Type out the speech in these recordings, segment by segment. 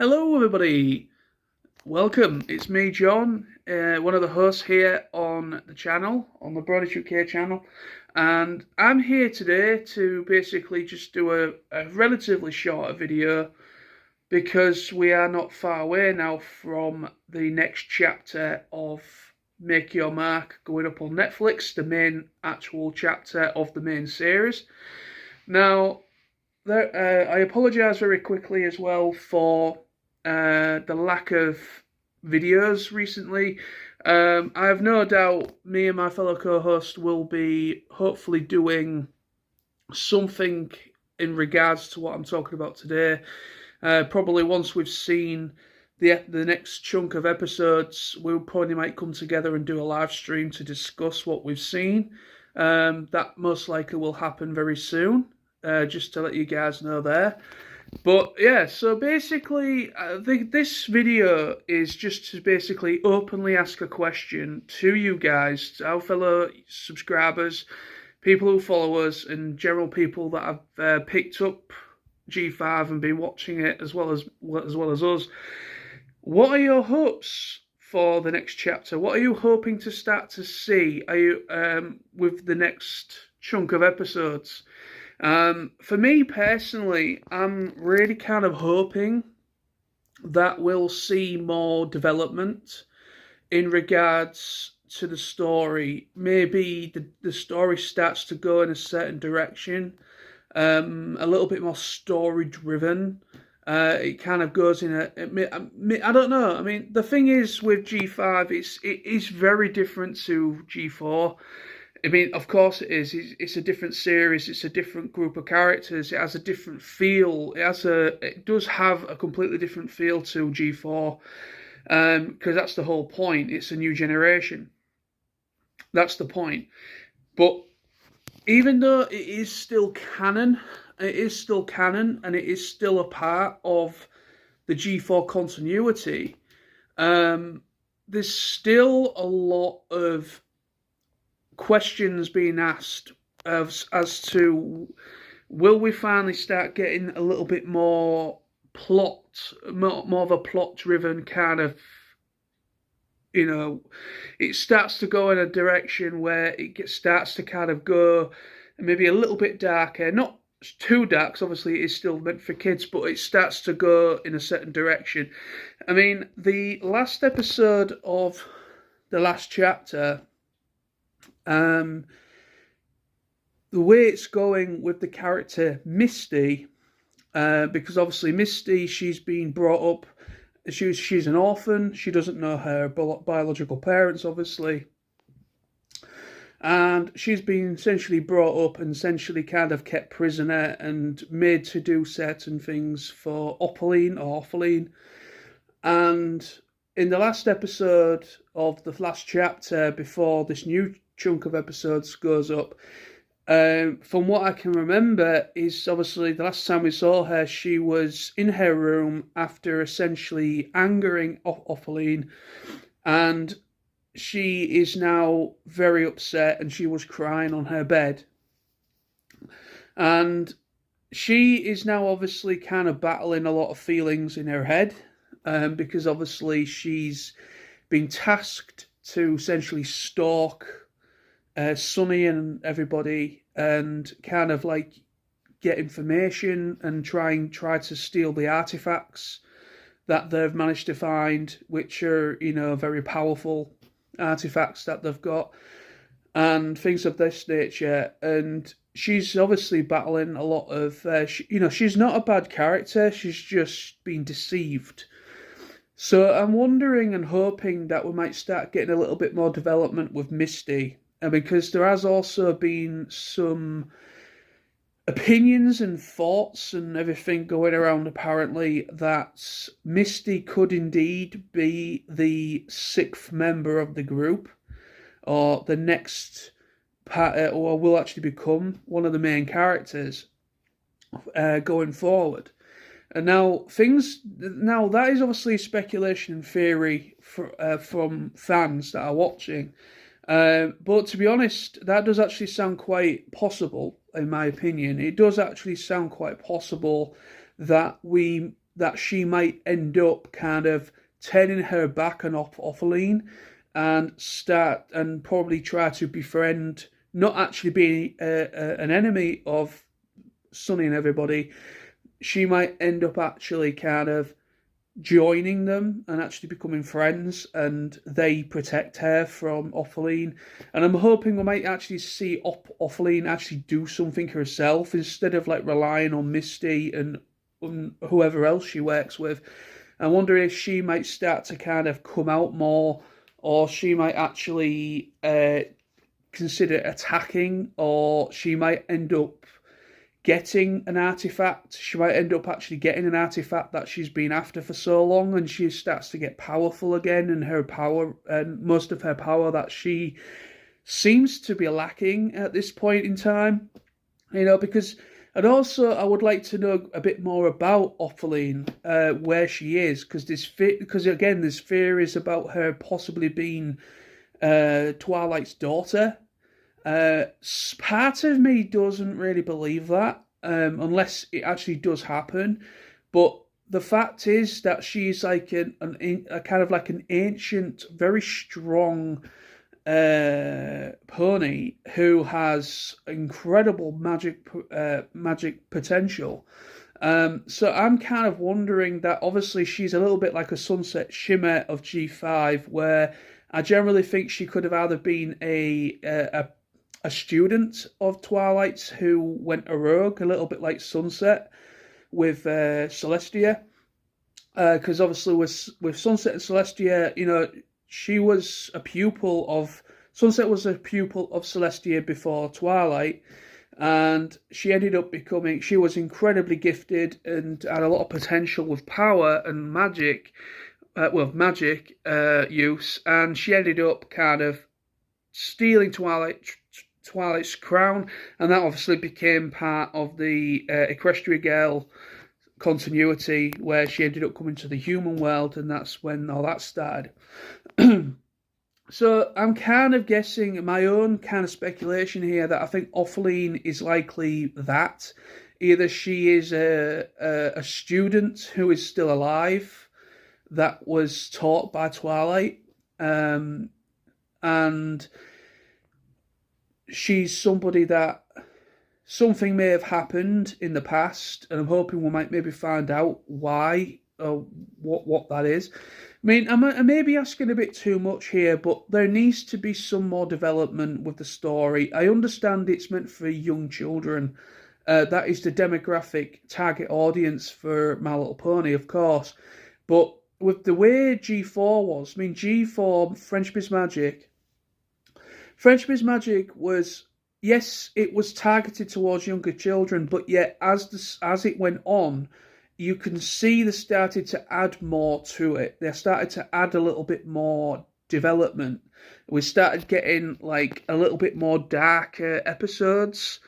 Hello, everybody. Welcome. It's me, John, one of the hosts here on the channel, on the Bronies UK channel, and I'm here today to basically just do a relatively short video because we are not far away now from the next chapter of Make Your Mark going up on Netflix, the main actual chapter of the main series. Now, I apologise very quickly as well for the lack of videos recently. I have no doubt me and my fellow co-host will be hopefully doing something in regards to what I'm talking about today. Probably once we've seen the next chunk of episodes, we probably might come together and do a live stream to discuss what we've seen. That most likely will happen very soon. Just to let you guys know there. But yeah, so basically, this video is just to basically openly ask a question to you guys, to our fellow subscribers, people who follow us, and general people that have picked up G5 and been watching it as well as us. What are your hopes for the next chapter? What are you hoping to start to see? Are you with the next chunk of episodes? For me personally, I'm really kind of hoping that we'll see more development in regards to the story. Maybe the story starts to go in a certain direction, a little bit more story driven. It kind of goes in I don't know. I mean, the thing is with G5, it is very different to G4. I mean, of course it is. It's a different series. It's a different group of characters. It has a different feel. It does have a completely different feel to G4, because that's the whole point. It's a new generation. That's the point. But even though it is still canon, and it is still a part of the G4 continuity, there's still a lot of questions being asked as to, will we finally start getting a little bit more more of a plot driven kind of, it starts to go in a direction where starts to kind of go maybe a little bit darker, not too dark, because obviously it is still meant for kids, but it starts to go in a certain direction. I mean, the last episode of the last chapter, the way it's going with the character Misty, because obviously Misty, she's been brought up, she's an orphan, she doesn't know her biological parents, obviously, and she's been essentially brought up and essentially kind of kept prisoner and made to do certain things for Orphaline. And in the last episode of the last chapter, before this new chunk of episodes goes up, from what I can remember, is obviously the last time we saw her, she was in her room after essentially angering Orphaline, and she is now very upset, and she was crying on her bed, and she is now obviously kind of battling a lot of feelings in her head, because obviously she's been tasked to essentially stalk Sunny and everybody, and kind of like get information and try to steal the artifacts that they've managed to find, which are, very powerful artifacts that they've got, and things of this nature. And she's obviously battling a lot of, she's not a bad character, she's just been deceived. So I'm wondering and hoping that we might start getting a little bit more development with Misty, because there has also been some opinions and thoughts and everything going around apparently that Misty could indeed be the 6th member of the group, or the next part, or will actually become one of the main characters going forward. And now that is obviously speculation and theory from fans that are watching. But to be honest, that does actually sound quite possible, in my opinion. It does actually sound quite possible that that she might end up kind of turning her back on Opheline and start and probably try to befriend, not actually being an enemy of Sunny and everybody. She might end up actually kind of joining them and actually becoming friends, and they protect her from Opheline. And I'm hoping we might actually see Opheline actually do something herself instead of like relying on Misty and whoever else she works with. I wonder if she might start to kind of come out more, or she might actually consider attacking, or she might end up getting an artifact. She might end up actually getting an artifact that she's been after for so long, and she starts to get powerful again, and her power, and most of her power that she seems to be lacking at this point in time. You know, because, and also I would like to know a bit more about Opheline, where she is, because again, there's theories about her possibly being Twilight's daughter. Part of me doesn't really believe that, unless it actually does happen. But the fact is that she's like a kind of like an ancient, very strong pony who has incredible magic potential. So I'm kind of wondering that obviously she's a little bit like a Sunset Shimmer of G5, where I generally think she could have either been a student of Twilight's who went a rogue, a little bit like Sunset with Celestia. Because obviously with Sunset and Celestia, you know, Sunset was a pupil of Celestia before Twilight, and she ended up she was incredibly gifted and had a lot of potential with power and magic, use, and she ended up kind of stealing Twilight's crown, and that obviously became part of the Equestria Girl continuity, where she ended up coming to the human world, and that's when all that started. So I'm kind of guessing my own kind of speculation here that I think Opheline is likely that either she is a student who is still alive that was taught by Twilight, and she's somebody that something may have happened in the past, and I'm hoping we might maybe find out why or what that is. I mean, I may be asking a bit too much here, but there needs to be some more development with the story. I understand it's meant for young children. That is the demographic target audience for My Little Pony, of course. But with the way G4 was, I mean, G4, Friendship is Magic was, yes, it was targeted towards younger children, but yet as it went on, you can see they started to add more to it. They started to add a little bit more development. We started getting like a little bit more darker episodes,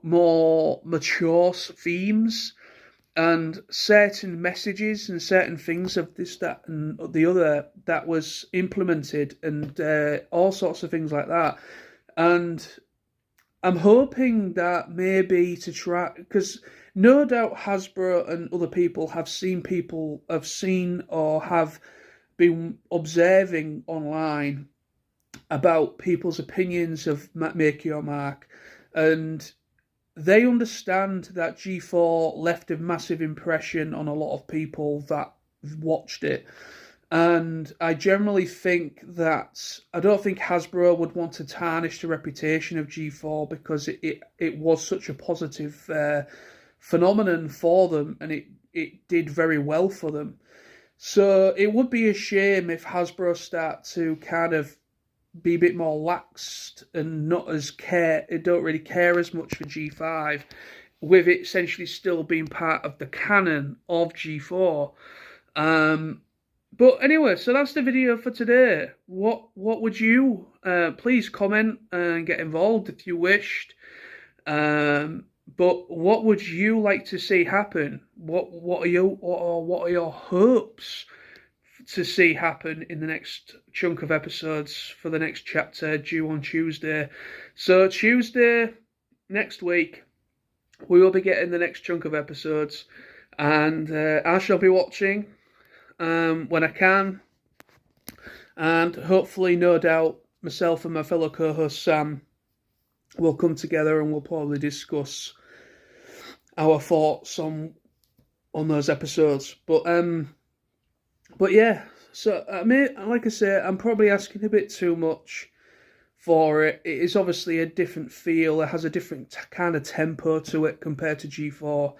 more mature themes, and certain messages and certain things of this, that, and the other that was implemented, and all sorts of things like that. And I'm hoping that maybe to try, because no doubt Hasbro and other people have seen or have been observing online about people's opinions of Make Your Mark, and they understand that G4 left a massive impression on a lot of people that watched it. And I generally think that I don't think Hasbro would want to tarnish the reputation of G4, because it was such a positive phenomenon for them, and it did very well for them. So it would be a shame if Hasbro start to kind of be a bit more laxed and not as don't really care as much for G5, with it essentially still being part of the canon of G4. But anyway, so that's the video for today. What would you please comment and get involved if you wished. But what would you like to see happen? What are your hopes to see happen in the next chunk of episodes for the next chapter due on Tuesday? So Tuesday next week, we will be getting the next chunk of episodes. and I shall be watching when I can, and hopefully, no doubt, myself and my fellow co-host Sam will come together and we'll probably discuss our thoughts on those episodes. But yeah, so I mean, like I say, I'm probably asking a bit too much for it. It is obviously a different feel. It has a different kind of tempo to it compared to G4.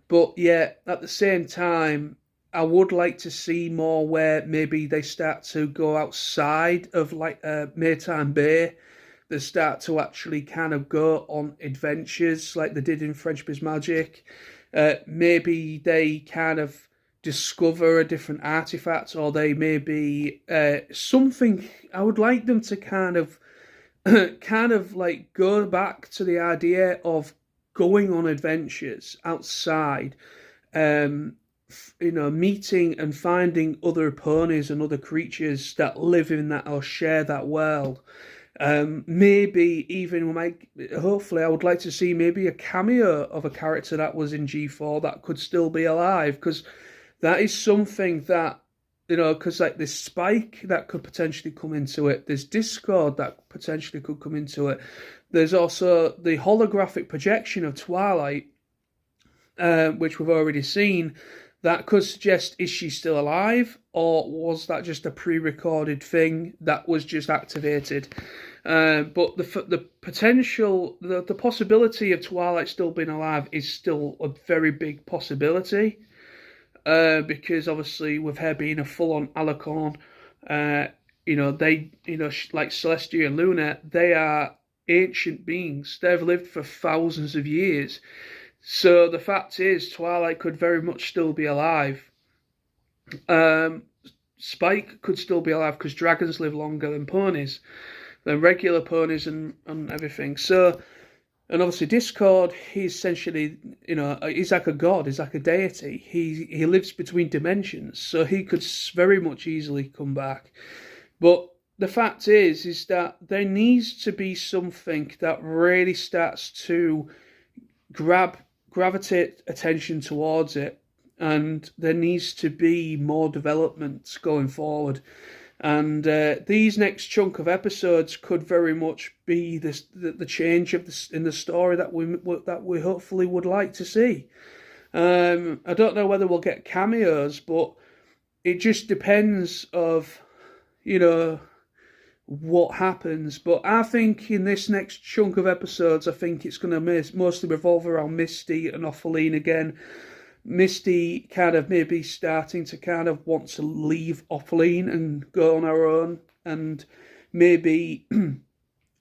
But yeah, at the same time, I would like to see more where maybe they start to go outside of like Maytime Bay. They start to actually kind of go on adventures like they did in French Biz Magic. Maybe they kind of discover a different artifact, or they maybe something. I would like them to kind of like go back to the idea of going on adventures outside, meeting and finding other ponies and other creatures that live in that or share that world. Maybe even hopefully I would like to see maybe a cameo of a character that was in G4 that could still be alive, because that is something that, because like there's Spike that could potentially come into it, there's Discord that potentially could come into it, there's also the holographic projection of Twilight, which we've already seen, that could suggest, is she still alive, or was that just a pre-recorded thing that was just activated? But the potential, the possibility of Twilight still being alive is still a very big possibility. Because obviously with her being a full-on alicorn, like Celestia and Luna, they are ancient beings. They've lived for thousands of years. So the fact is, Twilight could very much still be alive. Spike could still be alive because dragons live longer than ponies, than regular ponies and everything. So, and obviously Discord, he's essentially, he's like a god, he's like a deity. He lives between dimensions, so he could very much easily come back. But the fact is that there needs to be something that really starts to gravitate attention towards it, and there needs to be more developments going forward. And these next chunk of episodes could very much be the change in the story that we hopefully would like to see. I don't know whether we'll get cameos, but it just depends of what happens. But I think in this next chunk of episodes, I think it's going to mostly revolve around Misty and Ophaline again. Misty kind of maybe starting to kind of want to leave Ophaline and go on her own, and maybe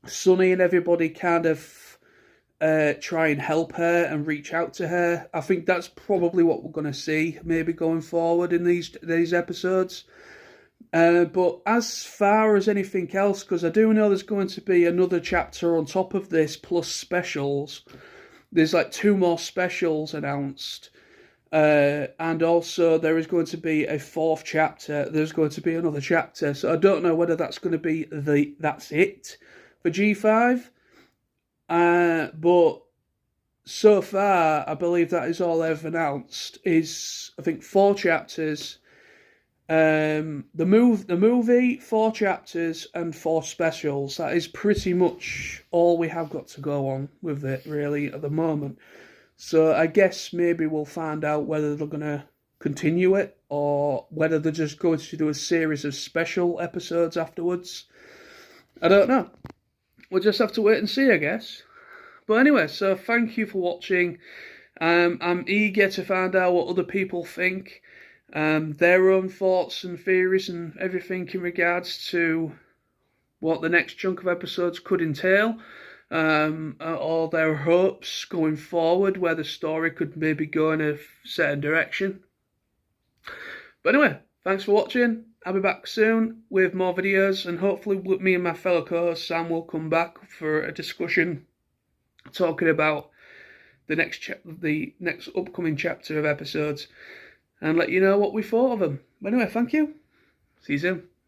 Sunny and everybody kind of try and help her and reach out to her. I think that's probably what we're going to see maybe going forward in these episodes. But as far as anything else, because I do know there's going to be another chapter on top of this plus specials. There's like 2 more specials announced. And also there is going to be a 4th chapter. There's going to be another chapter. So I don't know whether that's going to be that's it for G5. But so far, I believe that is all they've announced. Is I think 4 chapters. The movie, 4 chapters and 4 specials. That is pretty much all we have got to go on with it, really, at the moment. So I guess maybe we'll find out whether they're going to continue it, or whether they're just going to do a series of special episodes afterwards. I don't know. We'll just have to wait and see, I guess. But anyway, so thank you for watching. I'm eager to find out what other people think. Their own thoughts and theories and everything in regards to what the next chunk of episodes could entail, or their hopes going forward, where the story could maybe go in a certain direction. But anyway, thanks for watching. I'll be back soon with more videos, and hopefully me and my fellow co-host Sam will come back for a discussion talking about the next upcoming chapter of episodes, and let you know what we thought of them. But anyway, thank you. See you soon.